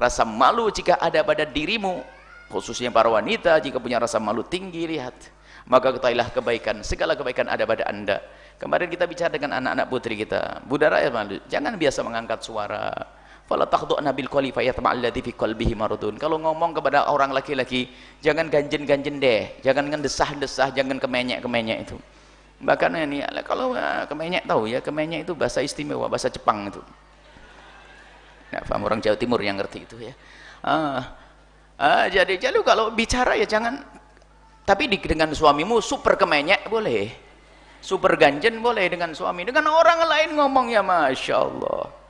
rasa malu jika ada pada dirimu, khususnya para wanita jika punya rasa malu tinggi, lihat, maka ketahuilah kebaikan, segala kebaikan ada pada anda. Kemarin kita bicara dengan anak-anak putri kita, Budara ya malu, jangan biasa mengangkat suara. Fala takhdu'na bil qawli fayatma'alladzi fi qalbihi maradun. Kalau ngomong kepada orang laki-laki, jangan ganjen-ganjen deh, jangan ngendesah-desah, jangan kemenyek-kemenyek itu. Bahkan ini kalau kemenyek, tahu ya, kemenyek itu bahasa istimewa, bahasa Jepang itu. Nah, paham orang Jawa Timur yang ngerti itu ya. Jadi kalau bicara ya jangan, tapi dengan suamimu super kemenyek boleh, super ganjen boleh dengan suami, dengan orang lain ngomong ya Masya Allah.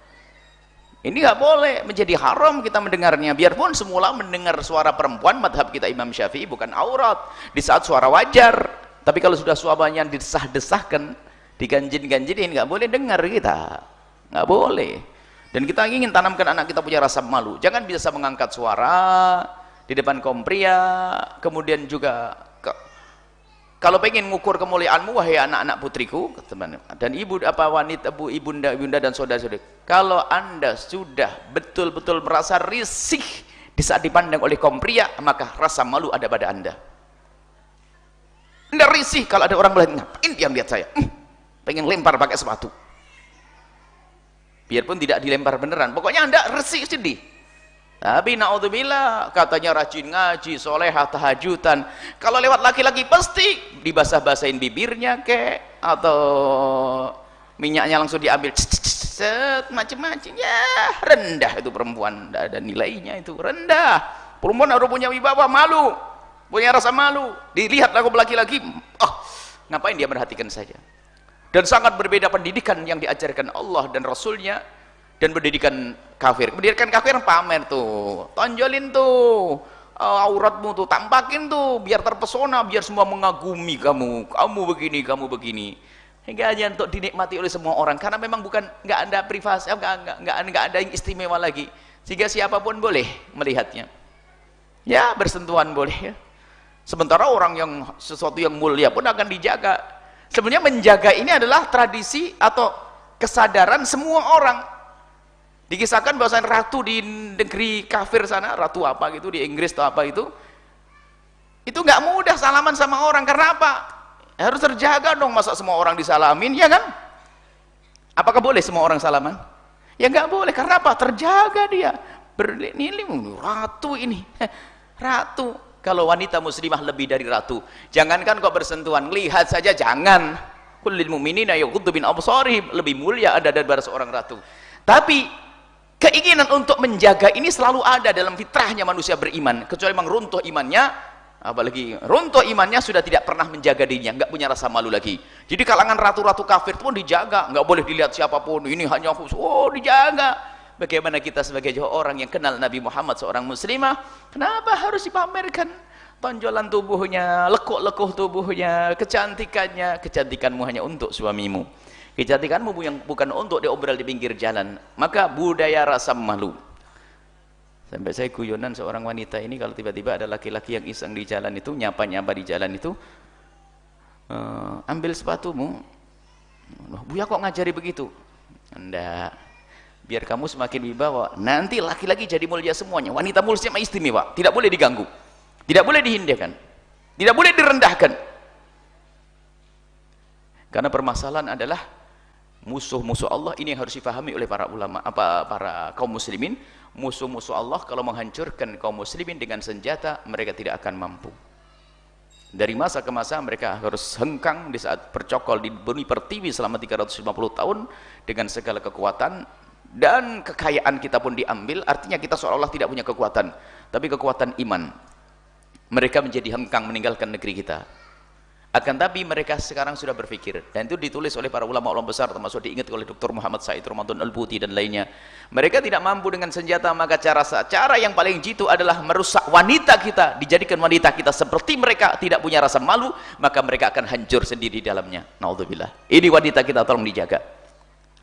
Ini nggak boleh, menjadi haram kita mendengarnya. Biarpun semula mendengar suara perempuan, madhab kita Imam Syafi'i bukan aurat di saat suara wajar. Tapi kalau sudah suaranya disah-desahkan, diganjin-ganjinin, nggak boleh dengar kita, nggak boleh. Dan kita ingin tanamkan anak kita punya rasa malu. Jangan biasa mengangkat suara di depan kaum pria. Kemudian juga kalau pengen mengukur kemuliaanmu, wahai anak-anak putriku, teman, dan ibu apa wanita, ibunda dan saudara-saudari, kalau anda sudah betul-betul merasa risih di saat dipandang oleh kaum pria, maka rasa malu ada pada anda. Anda risih kalau ada orang melihat, ngapain dia lihat saya, pengen lempar pakai sepatu, biarpun tidak dilempar beneran, pokoknya anda risih, sedih. Tapi naudzubillah, katanya rajin ngaji, solehah, tahajudan, kalau lewat laki-laki pasti dibasah-basahin bibirnya kek, atau minyaknya langsung diambil, macam-macam ya. Rendah itu perempuan, tidak ada nilainya, itu rendah. Perempuan harus punya wibawa, malu, punya rasa malu. Dilihat lagu laki-laki, ngapain dia merhatikan saja. Dan sangat berbeda pendidikan yang diajarkan Allah dan Rasulnya dan pendidikan kafir. Pendidikan kafir pamer tuh, tonjolin tuh auratmu tuh, tampakin tuh biar terpesona, biar semua mengagumi kamu begini, hingga hanya untuk dinikmati oleh semua orang, karena memang bukan, nggak ada privasi, nggak ada yang istimewa lagi, sehingga siapapun boleh melihatnya ya, bersentuhan boleh ya. Sementara orang yang sesuatu yang mulia pun akan dijaga. Sebenarnya menjaga ini adalah tradisi atau kesadaran semua orang. Dikisahkan bahwa ratu di negeri kafir sana, ratu apa gitu di Inggris atau apa itu nggak mudah salaman sama orang. Karena apa? Harus terjaga dong, masa semua orang disalamin, ya kan? Apakah boleh semua orang salaman? Ya nggak boleh. Karena apa? Terjaga dia. Ratu ini, ratu. Kalau wanita muslimah lebih dari ratu. Jangankan kok bersentuhan, lihat saja jangan. Kullil mu'minina yaghuddu min absarihim, lebih mulia ada daripada seorang ratu. Tapi keinginan untuk menjaga ini selalu ada dalam fitrahnya manusia beriman, kecuali memang runtuh imannya, apalagi runtuh imannya sudah tidak pernah menjaga dirinya, nggak punya rasa malu lagi. Jadi kalangan ratu-ratu kafir pun dijaga, nggak boleh dilihat siapapun, ini hanya khusus, dijaga. Bagaimana kita sebagai orang yang kenal Nabi Muhammad seorang muslimah, kenapa harus dipamerkan tonjolan tubuhnya, lekuk-lekuk tubuhnya, kecantikannya? Kecantikanmu hanya untuk suamimu, kecantikanmu yang bukan untuk diobral di pinggir jalan. Maka budaya rasa malu. Sampai saya guyonan seorang wanita ini, kalau tiba-tiba ada laki-laki yang iseng di jalan itu, nyapa-nyapa di jalan itu, ambil sepatumu. Buya kok ngajari begitu? Enggak, biar kamu semakin wibawa, nanti laki-laki jadi mulia semuanya. Wanita mulia istimewa, tidak boleh diganggu, tidak boleh dihindarkan, tidak boleh direndahkan. Karena permasalahan adalah musuh-musuh Allah ini yang harus difahami oleh para ulama, para kaum muslimin. Musuh-musuh Allah kalau menghancurkan kaum muslimin dengan senjata, mereka tidak akan mampu. Dari masa ke masa mereka harus hengkang di saat bercokol di bumi pertiwi selama 350 tahun dengan segala kekuatan, dan kekayaan kita pun diambil. Artinya kita seolah-olah tidak punya kekuatan, tapi kekuatan iman. Mereka menjadi hengkang meninggalkan negeri kita. Akan tapi mereka sekarang sudah berpikir, dan itu ditulis oleh para ulama-ulama besar, termasuk diingat oleh Dr. Muhammad Said Ramadan Al-Buti dan lainnya. Mereka tidak mampu dengan senjata, maka cara yang paling jitu adalah merusak wanita kita, dijadikan wanita kita seperti mereka, tidak punya rasa malu, maka mereka akan hancur sendiri di dalamnya. Naudzubillah. Ini wanita kita tolong dijaga.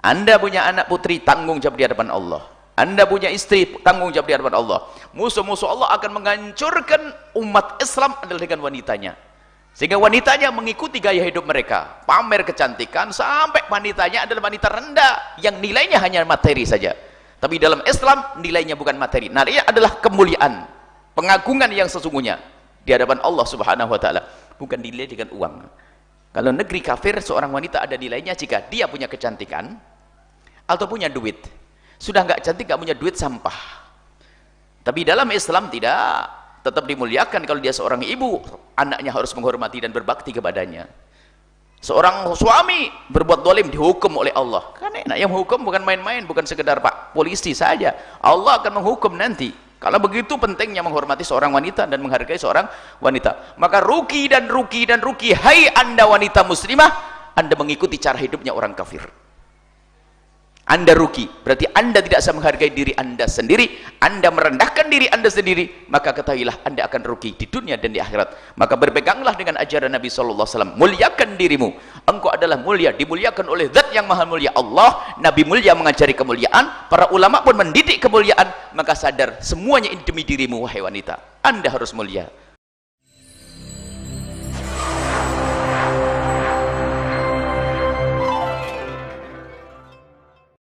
Anda punya anak putri, tanggung jawab di hadapan Allah. Anda punya istri, tanggung jawab di hadapan Allah. Musuh-musuh Allah akan menghancurkan umat Islam adalah dengan wanitanya. Sehingga wanitanya mengikuti gaya hidup mereka, pamer kecantikan, sampai wanitanya adalah wanita rendah yang nilainya hanya materi saja. Tapi dalam Islam nilainya bukan materi, nilainya adalah kemuliaan, pengagungan yang sesungguhnya di hadapan Allah Subhanahu wa taala, bukan dinilai dengan uang. Kalau negeri kafir, seorang wanita ada nilainya jika dia punya kecantikan atau punya duit. Sudah nggak cantik, nggak punya duit, sampah. Tapi dalam Islam tidak, tetap dimuliakan. Kalau dia seorang ibu, anaknya harus menghormati dan berbakti kepadanya. Seorang suami berbuat dolim dihukum oleh Allah. Kan enak, yang menghukum bukan main-main, bukan sekedar pak polisi saja. Allah akan menghukum nanti. Kalau begitu pentingnya menghormati seorang wanita dan menghargai seorang wanita. Maka rugi dan rugi dan rugi, hai anda wanita muslimah, anda mengikuti cara hidupnya orang kafir. Anda rugi, berarti anda tidak bisa menghargai diri anda sendiri, anda merendahkan diri anda sendiri, maka ketahuilah anda akan rugi di dunia dan di akhirat. Maka berpeganglah dengan ajaran Nabi SAW, muliakan dirimu, engkau adalah mulia, dimuliakan oleh zat yang maha mulia Allah. Nabi mulia mengajari kemuliaan, para ulama pun mendidik kemuliaan. Maka sadar semuanya ini demi dirimu wahai wanita, anda harus mulia.